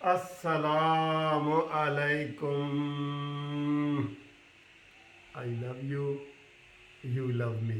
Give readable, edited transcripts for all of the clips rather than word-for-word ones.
السلام علیکم. آئی love you, you love می.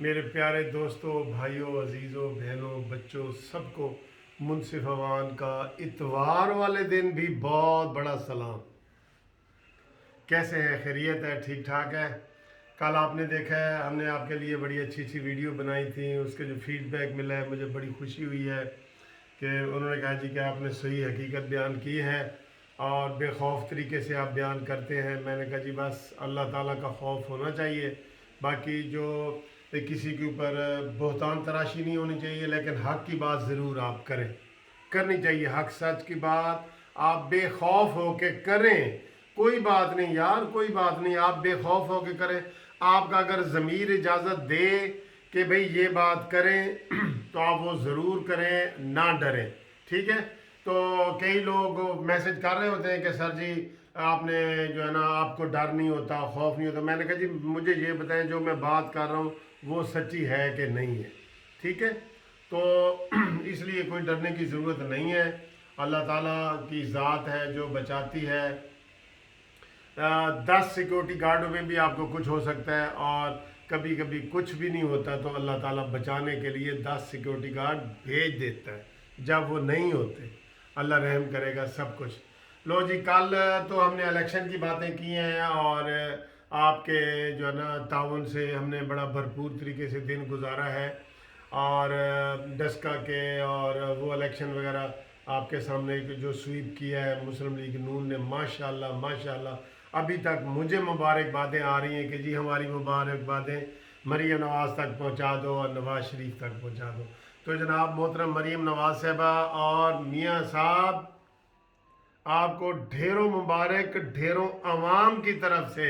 میرے پیارے دوستوں، بھائیوں، عزیزوں، بہنوں، بچوں، سب کو منصف اوان کا اتوار والے دن بھی بہت بڑا سلام. کیسے ہیں؟ خیریت ہے؟ ٹھیک ٹھاک ہے؟ کل آپ نے دیکھا ہے ہم نے آپ کے لیے بڑی اچھی اچھی ویڈیو بنائی تھی. اس کے جو فیڈ بیک ملا ہے مجھے بڑی خوشی ہوئی ہے کہ انہوں نے کہا جی کہ آپ نے صحیح حقیقت بیان کی ہے اور بے خوف طریقے سے آپ بیان کرتے ہیں. میں نے کہا جی بس اللہ تعالیٰ کا خوف ہونا چاہیے. باقی جو کسی کے اوپر بہتان تراشی نہیں ہونی چاہیے، لیکن حق کی بات ضرور آپ کرنی چاہیے. حق سچ کی بات آپ بے خوف ہو کے کریں. کوئی بات نہیں یار، کوئی بات نہیں، آپ بے خوف ہو کے کریں. آپ کا اگر ضمیر اجازت دے کہ بھئی یہ بات کریں تو آپ وہ ضرور کریں، نہ ڈریں. ٹھیک ہے؟ تو کئی لوگ میسج کر رہے ہوتے ہیں کہ سر جی آپ نے جو ہے نا آپ کو ڈر نہیں ہوتا، خوف نہیں ہوتا. میں نے کہا جی مجھے یہ بتائیں جو میں بات کر رہا ہوں وہ سچی ہے کہ نہیں ہے. ٹھیک ہے؟ تو اس لیے کوئی ڈرنے کی ضرورت نہیں ہے. اللہ تعالیٰ کی ذات ہے جو بچاتی ہے. 10 سیکیورٹی گارڈوں میں بھی آپ کو کچھ ہو سکتا ہے اور کبھی کبھی کچھ بھی نہیں ہوتا تو اللہ تعالیٰ بچانے کے لیے 10 سیکیورٹی گارڈ بھیج دیتا ہے. جب وہ نہیں ہوتے اللہ رحم کرے گا سب کچھ. لو جی، کل تو ہم نے الیکشن کی باتیں کی ہیں اور آپ کے جو ہے نا تعاون سے ہم نے بڑا بھرپور طریقے سے دن گزارا ہے. اور ڈسکا کے اور وہ الیکشن وغیرہ آپ کے سامنے جو سویپ کیا ہے مسلم لیگ نون نے، ماشاءاللہ ماشاءاللہ. ابھی تک مجھے مبارکبادیں آ رہی ہیں کہ جی ہماری مبارکبادیں مریم نواز تک پہنچا دو اور نواز شریف تک پہنچا دو. تو جناب محترم مریم نواز صاحبہ اور میاں صاحب، آپ کو ڈھیروں مبارک، ڈھیروں عوام کی طرف سے.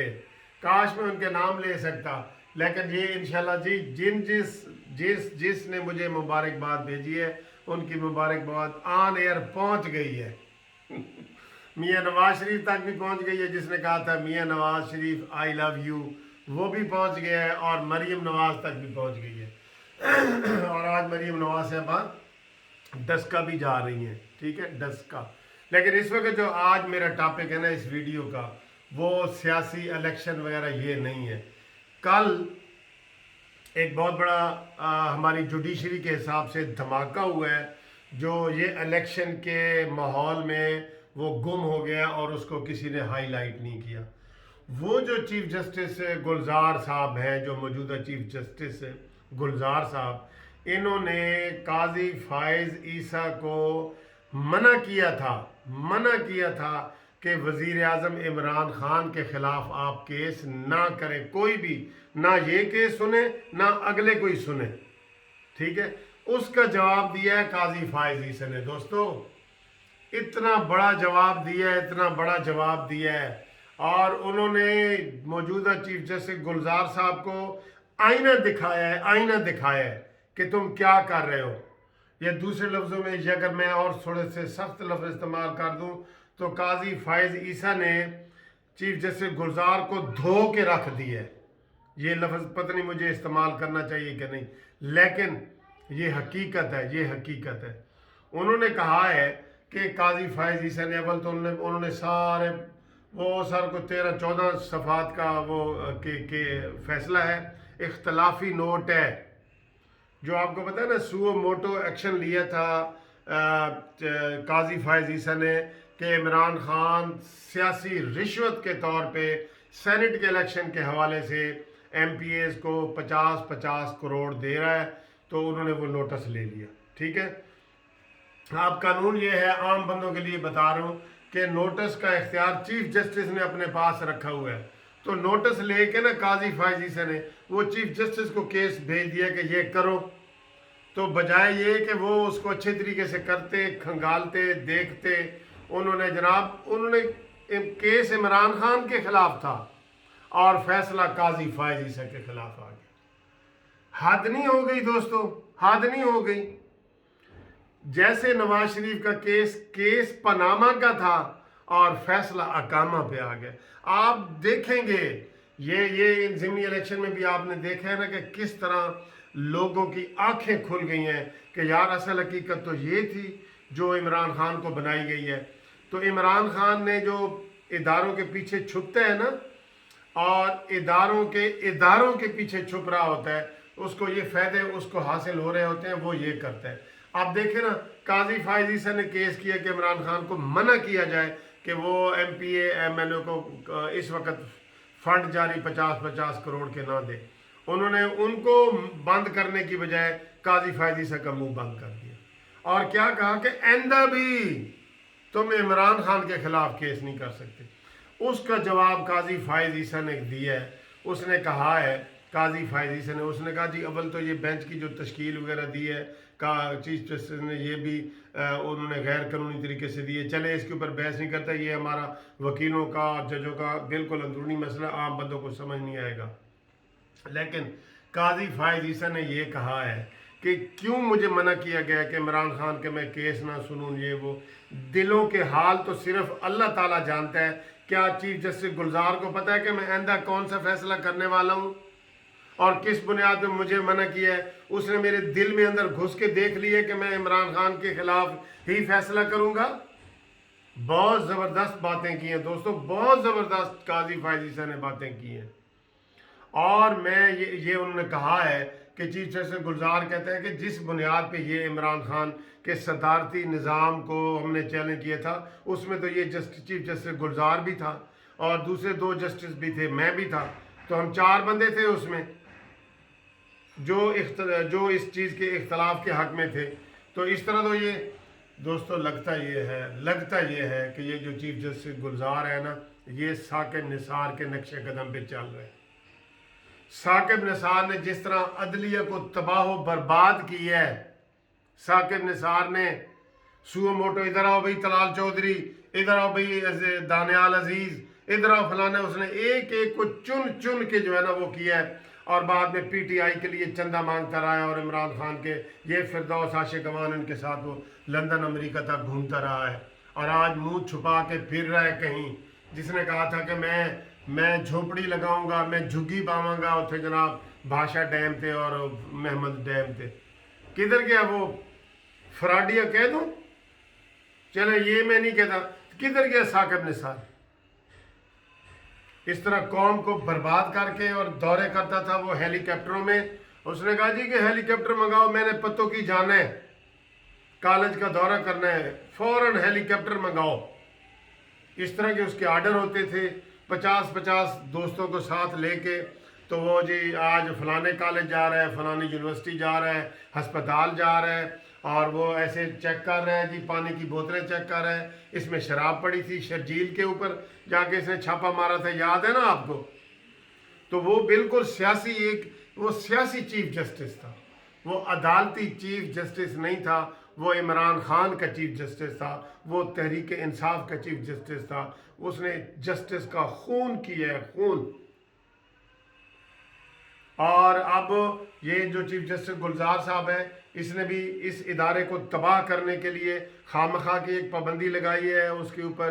کاش میں ان کے نام لے سکتا، لیکن یہ انشاءاللہ جی جس نے مجھے مبارکباد بھیجی ہے ان کی مبارکباد آن ایئر پہنچ گئی ہے. میاں نواز شریف تک بھی پہنچ گئی ہے. جس نے کہا تھا میاں نواز شریف آئی لو یو، وہ بھی پہنچ گیا ہے اور مریم نواز تک بھی پہنچ گئی ہے. اور آج مریم نواز صاحبہ ڈسکا بھی جا رہی ہیں. ٹھیک ہے؟ ڈسکا. لیکن اس وقت جو آج میرا ٹاپک ہے نا اس ویڈیو کا، وہ سیاسی الیکشن وغیرہ یہ نہیں ہے. کل ایک بہت بڑا ہماری جوڈیشری کے حساب سے دھماکہ ہوا ہے جو یہ الیکشن کے ماحول میں وہ گم ہو گیا اور اس کو کسی نے ہائی لائٹ نہیں کیا. وہ جو چیف جسٹس گلزار صاحب ہیں، جو موجودہ چیف جسٹس گلزار صاحب، انہوں نے قاضی فائز عیسیٰ کو منع کیا تھا کہ وزیر اعظم عمران خان کے خلاف آپ کیس نہ کریں. کوئی بھی نہ یہ کیس سنے نہ اگلے کوئی سنے. ٹھیک ہے؟ اس کا جواب دیا ہے قاضی فائز عیسیٰ نے. دوستو اتنا بڑا جواب دیا ہے اور انہوں نے موجودہ چیف جسٹس گلزار صاحب کو آئینہ دکھایا ہے کہ تم کیا کر رہے ہو. یا دوسرے لفظوں میں اگر میں اور تھوڑے سے سخت لفظ استعمال کر دوں تو قاضی فائز عیسیٰ نے چیف جسٹس گلزار کو دھو کے رکھ دیا ہے. یہ لفظ پتہ نہیں مجھے استعمال کرنا چاہیے کہ نہیں، لیکن یہ حقیقت ہے. انہوں نے کہا ہے کہ قاضی فائز عیسیٰ نے اول تو انہوں نے سارے کو 13-14 صفحات کا وہ کہ فیصلہ ہے، اختلافی نوٹ ہے. جو آپ کو پتہ ہے نا سو موٹو ایکشن لیا تھا قاضی فائز عیسیٰ نے کہ عمران خان سیاسی رشوت کے طور پہ سینٹ کے الیکشن کے حوالے سے ایم پی ایز کو 50-50 کروڑ دے رہا ہے. تو انہوں نے وہ نوٹس لے لیا. ٹھیک ہے؟ آپ قانون یہ ہے، عام بندوں کے لیے بتا رہا ہوں کہ نوٹس کا اختیار چیف جسٹس نے اپنے پاس رکھا ہوا ہے. تو نوٹس لے کے نا قاضی فائز عیسیٰ نے وہ چیف جسٹس کو کیس بھیج دیا کہ یہ کرو. تو بجائے یہ کہ وہ اس کو اچھے طریقے سے کرتے، کھنگالتے، دیکھتے، انہوں نے کیس عمران خان کے خلاف تھا اور فیصلہ قاضی فائز عیسیٰ کے خلاف آ گیا. حد نہیں ہو گئی دوستو؟ حد نہیں ہو گئی؟ جیسے نواز شریف کا کیس پاناما کا تھا اور فیصلہ اقامہ پہ آ گیا. آپ دیکھیں گے یہ ضمنی الیکشن میں بھی آپ نے دیکھا ہے نا کہ کس طرح لوگوں کی آنکھیں کھل گئی ہیں کہ یار اصل حقیقت تو یہ تھی. جو عمران خان کو بنائی گئی ہے. تو عمران خان نے جو اداروں کے پیچھے چھپتا ہے نا، اور اداروں کے پیچھے چھپ رہا ہوتا ہے، اس کو یہ فائدے اس کو حاصل ہو رہے ہوتے ہیں، وہ یہ کرتا ہے. آپ دیکھیں نا، قاضی فائز عیسیٰ نے کیس کیا کہ عمران خان کو منع کیا جائے کہ وہ M P A M L A کو اس وقت فنڈ جاری 50 کروڑ کے نہ دے. انہوں نے ان کو بند کرنے کی بجائے قاضی فائز عیسیٰ کا منہ بند کر دیا، اور کیا کہا کہ آئندہ بھی تم عمران خان کے خلاف کیس نہیں کر سکتے. اس کا جواب قاضی فائز عیسیٰ نے دیا ہے. اس نے کہا ہے، قاضی فائز عیسیٰ نے، اس نے کہا جی اول تو یہ بینچ کی جو تشکیل وغیرہ دی ہے چیف جسٹس نے، یہ بھی انہوں نے غیر قانونی طریقے سے دیے. چلے اس کے اوپر بحث نہیں کرتا، یہ ہمارا وکیلوں کا اور ججوں کا بالکل اندرونی مسئلہ، عام بندوں کو سمجھ نہیں آئے گا. لیکن قاضی فائز عیسیٰ نے یہ کہا ہے کہ کیوں مجھے منع کیا گیا کہ عمران خان کے میں کیس نہ سنوں. یہ وہ دلوں کے حال تو صرف اللہ تعالیٰ جانتا ہے. کیا چیف جسٹس گلزار کو پتہ ہے کہ میں آئندہ کون سا فیصلہ کرنے والا ہوں اور کس بنیاد پہ مجھے منع کیا ہے؟ اس نے میرے دل میں اندر گھس کے دیکھ لیے کہ میں عمران خان کے خلاف ہی فیصلہ کروں گا. بہت زبردست باتیں کی ہیں دوستو، بہت زبردست قاضی فائز عیسیٰ نے باتیں کی ہیں. اور میں یہ انہوں نے کہا ہے کہ چیف جسٹس گلزار کہتا ہے کہ جس بنیاد پہ یہ عمران خان کے صدارتی نظام کو ہم نے چیلنج کیا تھا، اس میں تو یہ چیف جسٹس گلزار بھی تھا اور دوسرے 2 جسٹس بھی تھے، میں بھی تھا. تو ہم 4 بندے تھے اس میں جو اس چیز کے اختلاف کے حق میں تھے. تو اس طرح تو یہ دوستو لگتا یہ ہے کہ یہ جو چیف جسٹس گلزار ہے نا، یہ ثاقب نثار کے نقش قدم پہ چل رہے ہیں. ثاقب نثار نے جس طرح عدلیہ کو تباہ و برباد کی ہے، ثاقب نثار نے سو موٹو، ادھر آؤ بھائی طلال چودھری، ادھر آؤ بھائی دانیال عزیز، ادھر آؤ فلانا، اس نے ایک کو چن کے جو ہے نا وہ کیا ہے. اور بعد میں پی ٹی آئی کے لیے چندہ مانگتا رہا ہے، اور عمران خان کے یہ فردوس عاشق امان ان کے ساتھ وہ لندن امریکہ تک گھومتا رہا ہے. اور آج منہ چھپا کے پھر رہا ہے کہیں. جس نے کہا تھا کہ میں جھوپڑی لگاؤں گا، میں جھگی پاواں گا اتنے جناب بھاشا ڈیم تے اور محمد ڈیم تے، کدھر گیا وہ؟ فراڈیا کہہ دوں؟ چلے یہ میں نہیں کہتا، کدھر گیا ثاقب نثار؟ اس طرح قوم کو برباد کر کے اور دورے کرتا تھا وہ ہیلی کاپٹروں میں. اس نے کہا جی کہ ہیلی کاپٹر منگاؤ، میں نے پتوں کی جانا ہے، کالج کا دورہ کرنا ہے، فوراً ہیلی کاپٹر منگاؤ. اس طرح کے اس کے آرڈر ہوتے تھے. 50 دوستوں کو ساتھ لے کے، تو وہ جی آج فلانے کالج جا رہا ہے، فلانی یونیورسٹی جا رہا ہے، ہسپتال جا رہا ہے، اور وہ ایسے چیک کر رہا ہے جی، پانی کی بوتلیں چیک کر رہا ہے. اس میں شراب پڑی تھی، شرجیل کے اوپر جا کے اس نے چھاپا مارا تھا، یاد ہے نا آپ کو؟ تو وہ بالکل سیاسی چیف جسٹس تھا، وہ عدالتی چیف جسٹس نہیں تھا. وہ عمران خان کا چیف جسٹس تھا، وہ تحریک انصاف کا چیف جسٹس تھا. اس نے جسٹس کا خون کیا ہے، خون. اور اب یہ جو چیف جسٹس گلزار صاحب ہیں، اس نے بھی اس ادارے کو تباہ کرنے کے لیے خواہ کی ایک پابندی لگائی ہے اس کے اوپر،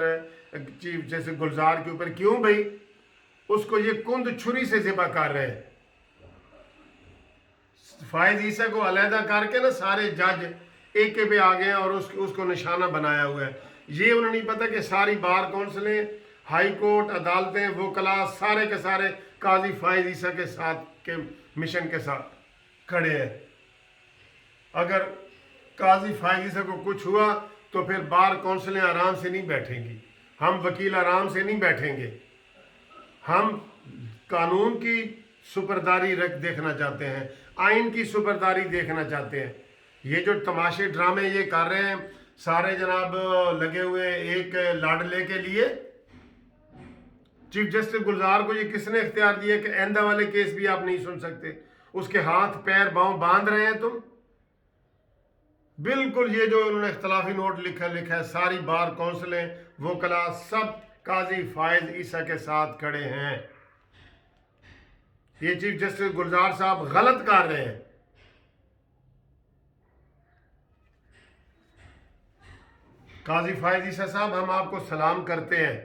چیف جسٹس گلزار کے اوپر. کیوں بھائی؟ اس کو یہ کند چھری سے ذبح کر رہے ہیں. فائز عیسیٰ کو علیحدہ کر کے نا سارے جج ایک پہ آ گئے ہیں اور اس کو نشانہ بنایا ہوا ہے. یہ انہیں نہیں پتہ کہ ساری بار کونسلیں، ہائی کورٹ، عدالتیں، وکلا سارے کے سارے قاضی فائز عیسیٰ کے ساتھ کے مشن کے ساتھ کھڑے ہیں. اگر قاضی فائز عیسیٰ کو کچھ ہوا تو پھر بار کونسلیں آرام سے نہیں بیٹھیں گی، ہم وکیل آرام سے نہیں بیٹھیں گے. ہم قانون کی سپرداری دیکھنا چاہتے ہیں، آئین کی سپرداری دیکھنا چاہتے ہیں. یہ جو تماشے ڈرامے یہ کر رہے ہیں سارے جناب لگے ہوئے ایک لاڈلے کے لیے. چیف جسٹس گلزار کو یہ کس نے اختیار دیا کہ آئندہ والے کیس بھی آپ نہیں سن سکتے؟ اس کے ہاتھ پیر باؤں باندھ رہے ہیں تم. بالکل یہ جو انہوں نے اختلافی نوٹ لکھا ہے، ساری بار کونسلیں، وکلا سب قاضی فائز عیسیٰ کے ساتھ کھڑے ہیں. یہ چیف جسٹس گلزار صاحب غلط کر رہے ہیں. قاضی فائز عیسیٰ صاحب، ہم آپ کو سلام کرتے ہیں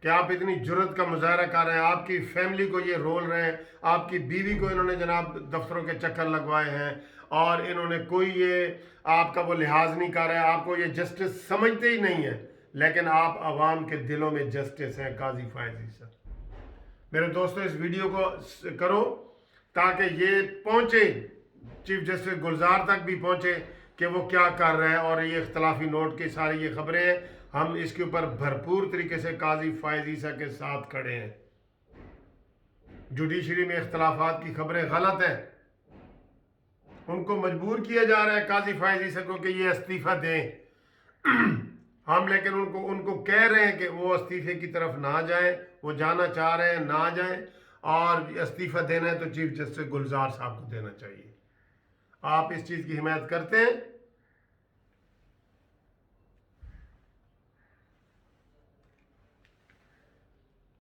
کہ آپ اتنی جرت کا مظاہرہ کر رہے ہیں، آپ کی فیملی کو یہ رول رہے ہیں، آپ کی بیوی کو انہوں نے جناب دفتروں کے چکر لگوائے ہیں، اور انہوں نے کوئی یہ آپ کا وہ لحاظ نہیں کر رہا ہے، آپ کو یہ جسٹس سمجھتے ہی نہیں ہے، لیکن آپ عوام کے دلوں میں جسٹس ہیں قاضی فائز عیسیٰ۔ میرے دوستو اس ویڈیو کو کرو تاکہ یہ پہنچے چیف جسٹس گلزار تک بھی پہنچے کہ وہ کیا کر رہے ہیں، اور یہ اختلافی نوٹ کی ساری یہ خبریں ہیں، ہم اس کے اوپر بھرپور طریقے سے قاضی فائز عیسیٰ کے ساتھ کھڑے ہیں۔ جوڈیشری میں اختلافات کی خبریں غلط ہیں، ان کو مجبور کیا جا رہا ہے قاضی فائز عیسیٰ کو کہ یہ استعفیٰ دیں، ہم لیکن ان کو کہہ رہے ہیں کہ وہ استعفے کی طرف نہ جائیں، وہ جانا چاہ رہے ہیں نہ جائیں، اور استعفیٰ دینا ہے تو چیف جسٹس گلزار صاحب کو دینا چاہیے۔ آپ اس چیز کی حمایت کرتے ہیں؟